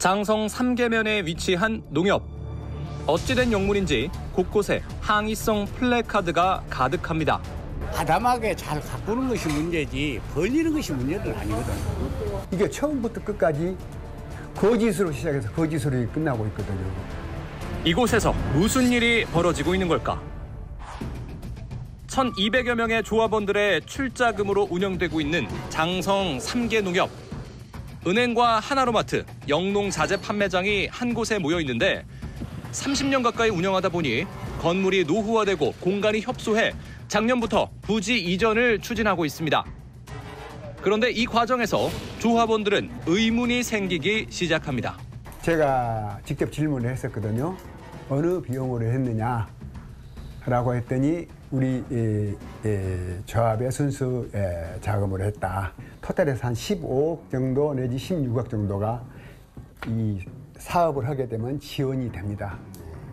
장성 3계면에 위치한 농협. 어찌된 영문인지 곳곳에 항의성 플래카드가 가득합니다. 아담하게 잘 가꾸는 것이 문제지 벌리는 것이 문제는 아니거든. 이게 처음부터 끝까지 거짓으로 시작해서 거짓으로 끝나고 있거든요. 이곳에서 무슨 일이 벌어지고 있는 걸까? 1,200여 명의 조합원들의 출자금으로 운영되고 있는 장성 3개 농협. 은행과 하나로마트, 영농자재 판매장이 한 곳에 모여 있는데 30년 가까이 운영하다 보니 건물이 노후화되고 공간이 협소해 작년부터 부지 이전을 추진하고 있습니다. 그런데 이 과정에서 조합원들은 의문이 생기기 시작합니다. 제가 직접 질문을 했었거든요. 어느 비용으로 했느냐라고 했더니 우리 조합의 순수 자금으로 했다. 토탈에서 한 15억 정도 내지 16억 정도가 이 사업을 하게 되면 지원이 됩니다.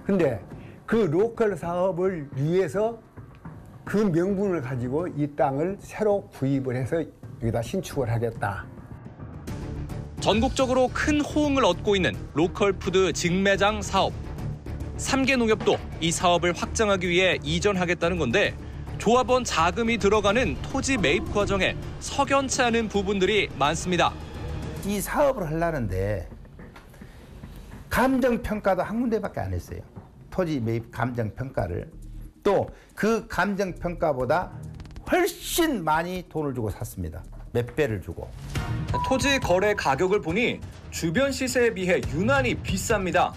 근데 그 로컬 사업을 위해서 그 명분을 가지고 이 땅을 새로 구입을 해서 여기다 신축을 하겠다. 전국적으로 큰 호응을 얻고 있는 로컬 푸드 직매장 사업. 3개 농협도 이 사업을 확장하기 위해 이전하겠다는 건데 조합원 자금이 들어가는 토지 매입 과정에 석연치 않은 부분들이 많습니다. 이 사업을 하려는데 감정평가도 한 군데밖에 안 했어요. 토지 매입 감정평가를. 또 그 감정평가보다 훨씬 많이 돈을 주고 샀습니다. 몇 배를 주고. 토지 거래 가격을 보니 주변 시세에 비해 유난히 비쌉니다.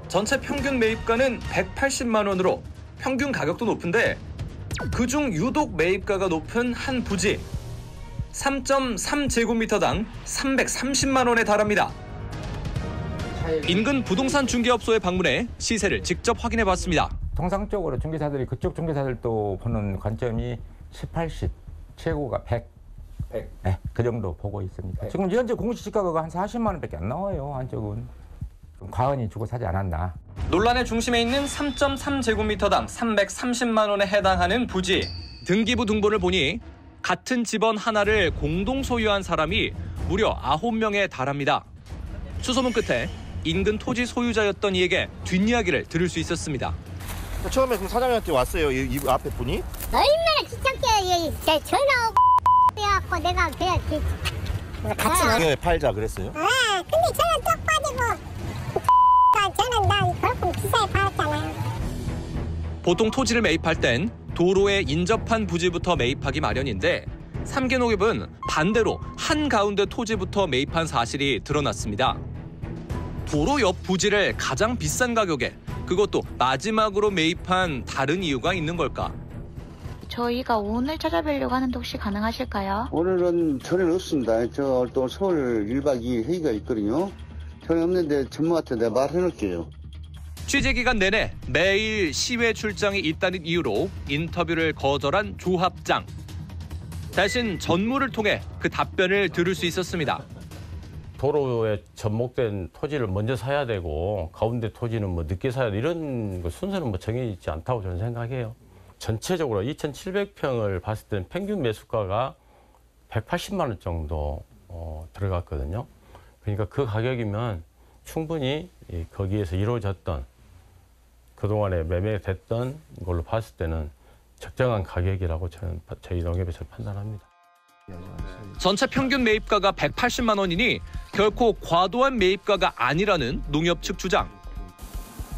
전체 평균 매입가는 180만 원으로 평균 가격도 높은데 그중 유독 매입가가 높은 한 부지 3.3제곱미터당 330만 원에 달합니다. 인근 부동산 중개업소에 방문해 시세를 직접 확인해봤습니다. 통상적으로 중개사들이 그쪽 중개사들도 보는 관점이 10, 80, 최고가 100. 네, 그 정도 보고 있습니다. 100. 지금 현재 공시지가가 한 40만 원밖에 안 나와요. 한쪽은. 좀 과언이 주고 사지 않았나. 논란의 중심에 있는 3.3제곱미터당 330만 원에 해당하는 부지. 등기부 등본을 보니 같은 집원 하나를 공동 소유한 사람이 무려 9명에 달합니다. 수소문 끝에 인근 토지 소유자였던 이에게 뒷이야기를 들을 수 있었습니다. 처음에 그럼 사장님한테 왔어요, 이 앞에 분이? 얼마나 귀찮게 전화 오고 해갖고 내가 그냥 같이 네, 팔자 그랬어요? 아 근데 저는 쪽 빠지고 저는 나 벌금 기사에 팔았잖아요. 보통 토지를 매입할 땐 도로에 인접한 부지부터 매입하기 마련인데 3개 농협은 반대로 한가운데 토지부터 매입한 사실이 드러났습니다. 도로 옆 부지를 가장 비싼 가격에 그것도 마지막으로 매입한 다른 이유가 있는 걸까? 저희가 오늘 찾아뵈려고 하는데 혹시 가능하실까요? 오늘은 저는 없습니다. 저 또 서울 1박 2일 회의가 있거든요. 저는 없는데 전무한테 내가 말해놓을게요. 취재기간 내내 매일 시외 출장이 있다는 이유로 인터뷰를 거절한 조합장. 대신 전무를 통해 그 답변을 들을 수 있었습니다. 도로에 접목된 토지를 먼저 사야 되고 가운데 토지는 뭐 늦게 사야 돼 이런 거 순서는 뭐 정해지지 않다고 저는 생각해요. 전체적으로 2,700평을 봤을 때는 평균 매수가가 180만 원 정도 들어갔거든요. 그러니까 그 가격이면 충분히 거기에서 이루어졌던 그동안에 매매됐던 걸로 봤을 때는 적정한 가격이라고 저희 농협에서 판단합니다. 전체 평균 매입가가 180만 원이니 결코 과도한 매입가가 아니라는 농협 측 주장.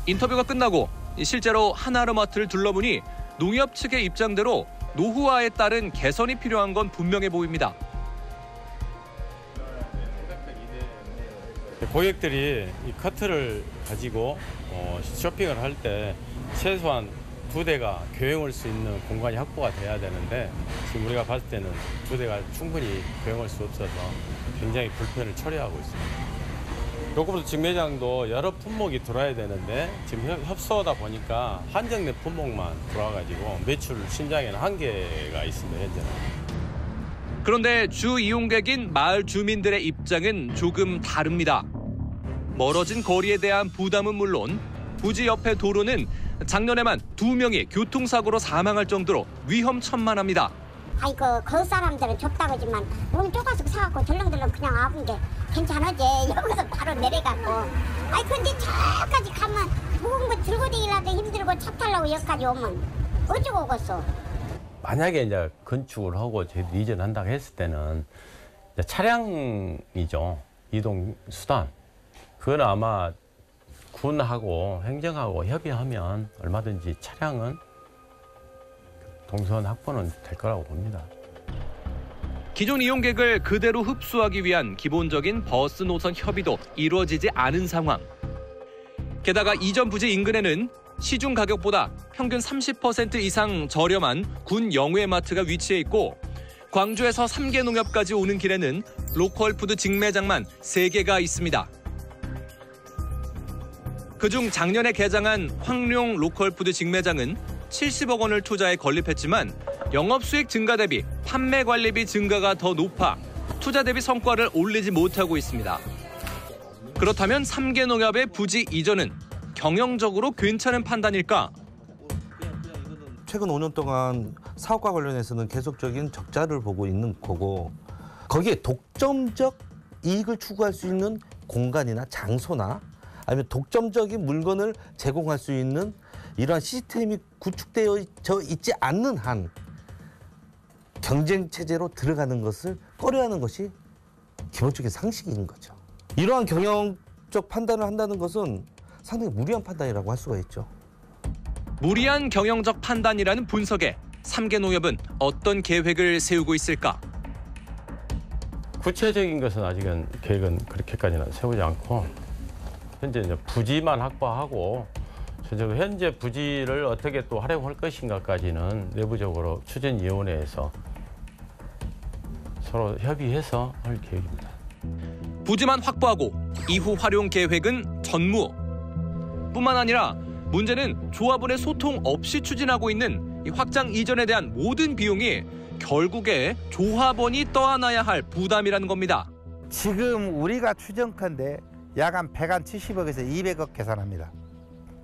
인터뷰가 끝나고 실제로 하나로마트를 둘러보니 농협 측의 입장대로 노후화에 따른 개선이 필요한 건 분명해 보입니다. 고객들이 이 커트를 가지고 쇼핑을 할 때 최소한 2대가 교행할 수 있는 공간이 확보가 돼야 되는데 지금 우리가 봤을 때는 2대가 충분히 교행할 수 없어서 굉장히 불편을 초래하고 있습니다. 로컬푸드 직매장도 여러 품목이 들어와야 되는데 지금 협소하다 보니까 한정된 품목만 들어와가지고 매출 신장에는 한계가 있습니다, 현재는. 그런데 주 이용객인 마을 주민들의 입장은 조금 다릅니다. 멀어진 거리에 대한 부담은 물론 부지 옆의 도로는 작년에만 2명이 교통사고로 사망할 정도로 위험천만합니다. 아이고 그 사람들은 좁다고 하지만 우리 좁아서 사갖고 덜렁덜렁 그냥 와본 게 괜찮아지. 여기서 바로 내려가고. 아이 근데 저까지 가면 무거운 거 들고 다니려도 힘들고 차 타려고 여기까지 오면 어쩌고 오겠어. 만약에 이제 건축을 하고 저희들이 이전한다고 했을 때는 이제 차량이죠. 이동 수단. 그건 아마 군하고 행정하고 협의하면 얼마든지 차량은 동선 확보는 될 거라고 봅니다. 기존 이용객을 그대로 흡수하기 위한 기본적인 버스 노선 협의도 이루어지지 않은 상황. 게다가 이전 부지 인근에는 시중 가격보다 평균 30% 이상 저렴한 군 영외마트가 위치해 있고 광주에서 3개 농협까지 오는 길에는 로컬 푸드 직매장만 3개가 있습니다. 그중 작년에 개장한 황룡 로컬 푸드 직매장은 70억 원을 투자해 건립했지만 영업 수익 증가 대비 판매 관리비 증가가 더 높아 투자 대비 성과를 올리지 못하고 있습니다. 그렇다면 3개 농협의 부지 이전은 경영적으로 괜찮은 판단일까? 최근 5년 동안 사업과 관련해서는 계속적인 적자를 보고 있는 거고 거기에 독점적 이익을 추구할 수 있는 공간이나 장소나 아니면 독점적인 물건을 제공할 수 있는 이러한 시스템이 구축되어 있지 않는 한 경쟁 체제로 들어가는 것을 꺼려하는 것이 기본적인 상식인 거죠. 이러한 경영적 판단을 한다는 것은 상당히 무리한 판단이라고 할 수가 있죠. 무리한 경영적 판단이라는 분석에 3개 농협은 어떤 계획을 세우고 있을까? 구체적인 것은 아직은 계획은 그렇게까지는 세우지 않고 현재 이제 부지만 확보하고 현재 부지를 어떻게 또 활용할 것인가까지는 내부적으로 추진위원회에서 서로 협의해서 할 계획입니다. 부지만 확보하고 이후 활용 계획은 전무. 뿐만 아니라 문제는 조합원의 소통 없이 추진하고 있는 이 확장 이전에 대한 모든 비용이 결국에 조합원이 떠안아야 할 부담이라는 겁니다. 지금 우리가 추정컨대 약 한 170억에서 200억 계산합니다.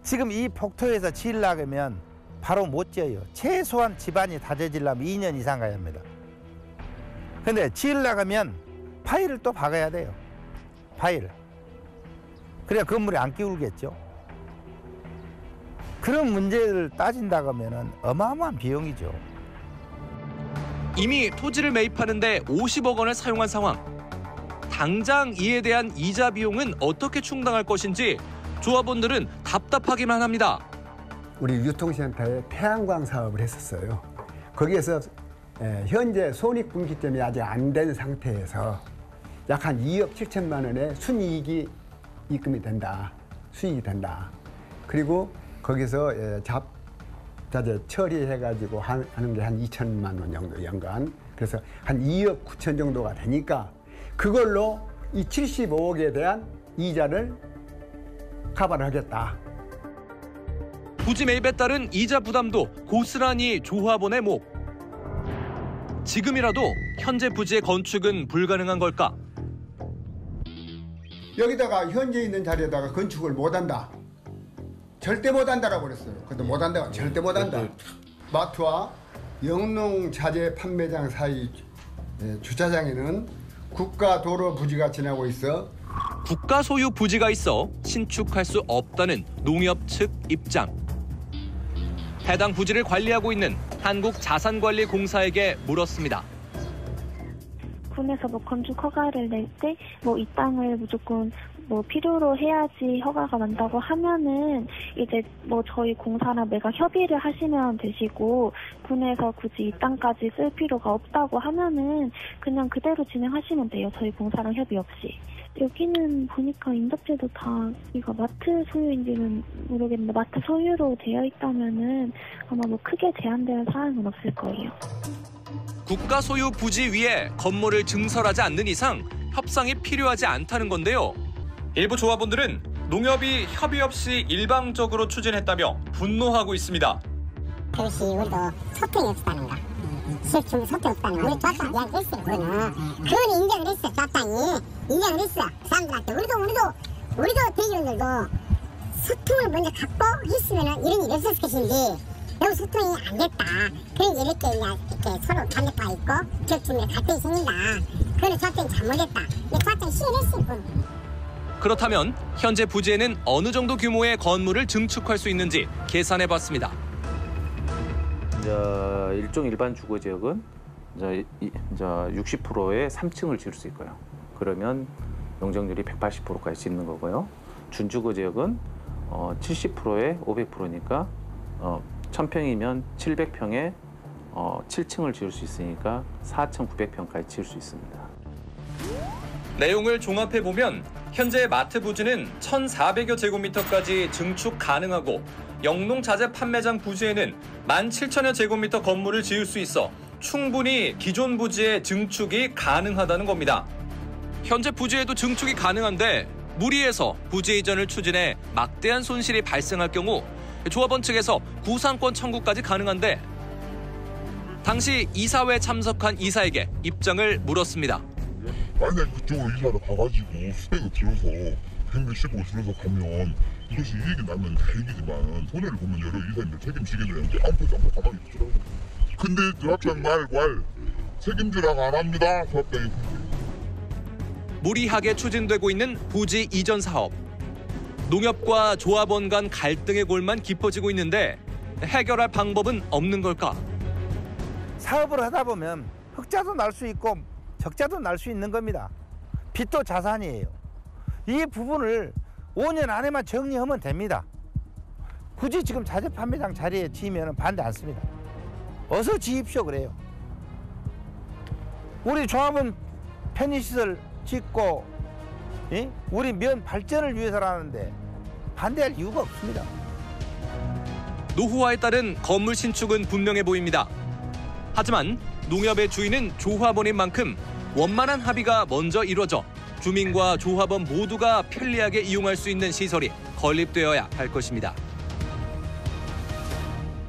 지금 이 폭토에서 지으려면 바로 못 지어요. 최소한 집안이 다져지려면 2년 이상 가야 합니다. 근데 지으려면 파일을 또 박아야 돼요. 파일. 그래야 건물이 안 끼울겠죠. 그런 문제를 따진다고 하면 어마어마한 비용이죠. 이미 토지를 매입하는데 50억 원을 사용한 상황. 당장 이에 대한 이자 비용은 어떻게 충당할 것인지 조합원들은 답답하기만 합니다. 우리 유통센터에 태양광 사업을 했었어요. 거기에서 현재 손익분기점이 아직 안 된 상태에서 약 한 2억 7천만 원의 순이익이 입금이 된다. 수익이 된다. 그리고 거기서 잡자재 처리해가지고 하는 게 한 2천만 원 정도 연간. 그래서 한 2억 9천 정도가 되니까 그걸로 이 75억에 대한 이자를 커버를 하겠다. 부지 매입에 따른 이자 부담도 고스란히 조합원의 목. 지금이라도 현재 부지의 건축은 불가능한 걸까? 여기다가 현재 있는 자리에다가 건축을 못한다. 절대 못한다라고 그랬어요. 근데 못한다. 절대 못한다. 마트와 영농 자재 판매장 사이 주차장에는 국가 도로 부지가 지나고 있어 국가 소유 부지가 있어 신축할 수 없다는 농협 측 입장. 해당 부지를 관리하고 있는 한국자산관리공사에게 물었습니다. 군에서 건축 허가를 낼 때 이 땅을 무조건 필요로 해야지 허가가 난다고 하면은 이제 저희 공사랑 매각 협의를 하시면 되시고 군에서 굳이 이 땅까지 쓸 필요가 없다고 하면은 그냥 그대로 진행하시면 돼요. 저희 공사랑 협의 없이. 여기는 보니까 인접재도 다 이거 마트 소유인지는 모르겠는데 마트 소유로 되어 있다면은 아마 크게 제한되는 사항은 없을 거예요. 국가 소유 부지 위에 건물을 증설하지 않는 이상 협상이 필요하지 않다는 건데요. 일부 조합원들은 농협이 협의 없이 일방적으로 추진했다며 분노하고 있습니다. 그것이 우리도 소통이 없다는 거. 실중 소통이 없다는 거. 우리 조합장 이야기했어요. 그거는 인정을 했어. 조합장이. 인정을 했어. 사람들한테. 우리도 대의원들도 소통을 먼저 갖고 했으면 이런 일이 없었을 것인지 너무 소통이 안 됐다. 그러니까 이렇게 서로 반대파 있고 지역주민의 갈등이 생긴다. 그거는 조합장이 잘못했다. 근데 조합장이 시인했어요. 그건. 그렇다면 현재 부지에는 어느 정도 규모의 건물을 증축할 수 있는지 계산해봤습니다. 일종 일반 주거 지역은 이제 60%의 3층을 지을 수 있고요. 그러면 용적률이 180%까지 짓는 거고요. 준주거 지역은 70%에 500%니까 1000평이면 700평에 7층을 지을 수 있으니까 4,900평까지 지을 수 있습니다. 내용을 종합해보면 현재 마트 부지는 1,400여 제곱미터까지 증축 가능하고 영농 자재 판매장 부지에는 17,000여 제곱미터 건물을 지을 수 있어 충분히 기존 부지의 증축이 가능하다는 겁니다. 현재 부지에도 증축이 가능한데 무리해서 부지 이전을 추진해 막대한 손실이 발생할 경우 조합원 측에서 구상권 청구까지 가능한데 당시 이사회에 참석한 이사에게 입장을 물었습니다. 만약 그쪽으로 이사를 가가지고 수백을 들여서 100몇십억을 들여서 가면 이것이 이익이 나면 다행이지만 손해를 보면 여러 이사님들 책임지게 되는데 아무것도 가만히 있더라고요. 근데 조합장 말 책임지라고 안 합니다. 조합장이. 무리하게 추진되고 있는 부지 이전 사업. 농협과 조합원 간 갈등의 골만 깊어지고 있는데 해결할 방법은 없는 걸까? 사업을 하다 보면 흑자도 날 수 있고 적자도 날 수 있는 겁니다. 빚도 자산이에요. 이 부분을 5년 안에만 정리하면 됩니다. 굳이 지금 자재 판매장 자리에 지으면 반대 않습니다. 어서 지입시오 그래요. 우리 조합은 편의시설 짓고 우리 면 발전을 위해서라는데 반대할 이유가 없습니다. 노후화에 따른 건물 신축은 분명해 보입니다. 하지만 농협의 주인은 조합원인 만큼 원만한 합의가 먼저 이루어져 주민과 조합원 모두가 편리하게 이용할 수 있는 시설이 건립되어야 할 것입니다.